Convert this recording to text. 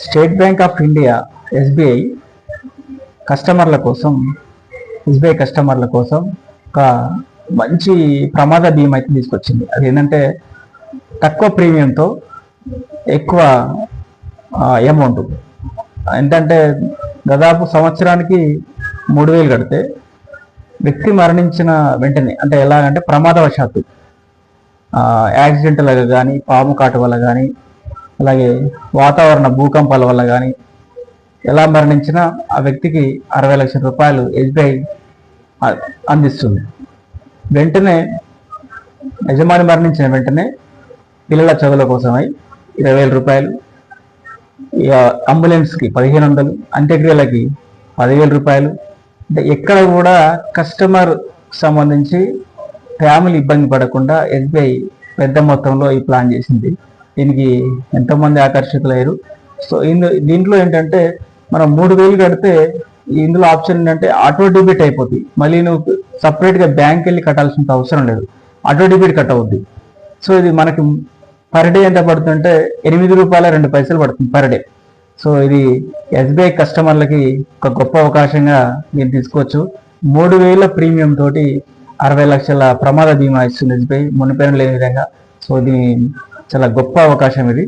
State bank of India SBI కస్టమర్ల కోసం SBI కస్టమర్ల కోసం ఒక మంచి ప్రమాద బీమా అయితే తీసుకొచ్చింది. అది ఏంటంటే తక్కువ ప్రీమియంతో ఎక్కువ అమౌంట్. ఏంటంటే దాదాపు సంవత్సరానికి 3,000 కడితే వ్యక్తి మరణించిన వెంటనే, అంటే ఎలాగంటే ప్రమాదవశాత్తు యాక్సిడెంట్ల కానీ, పాము కాటు వల్ల కానీ, అలాగే వాతావరణ భూకంపాల వల్ల కానీ ఎలా మరణించినా ఆ వ్యక్తికి 60 లక్షల రూపాయలు ఎస్బీఐ అందిస్తుంది. వెంటనే యజమాని మరణించిన వెంటనే పిల్లల చదువుల కోసమై 20,000 రూపాయలు, అంబులెన్స్కి 1,500, అంత్యక్రియలకి 10,000 రూపాయలు. అంటే ఎక్కడ కూడా కస్టమర్ సంబంధించి ఫ్యామిలీ ఇబ్బంది పడకుండా ఎస్బీఐ పెద్ద మొత్తంలో ఈ ప్లాన్ చేసింది. దీనికి ఎంతోమంది ఆకర్షితులయ్యారు. సో దీంట్లో ఏంటంటే మనం 3,000 కడితే ఇందులో ఆప్షన్ ఏంటంటే ఆటో డెబిట్ అయిపోతుంది. మళ్ళీ నువ్వు సపరేట్గా బ్యాంక్ వెళ్ళి కట్టాల్సిన అవసరం లేదు, ఆటో డెబిట్ కట్ అవుద్ది. సో ఇది మనకి పర్ డే ఎంత పడుతుందంటే ₹8.02 పడుతుంది పర్ డే. సో ఇది ఎస్బీఐ కస్టమర్లకి ఒక గొప్ప అవకాశంగా మీరు తీసుకోవచ్చు. 3,000 ప్రీమియం తోటి 60 లక్షల ప్రమాద బీమా ఇస్తుంది ఎస్బీఐ, మునిపెన లేని విధంగా. సో ఇది చాలా గొప్ప అవకాశం ఇది.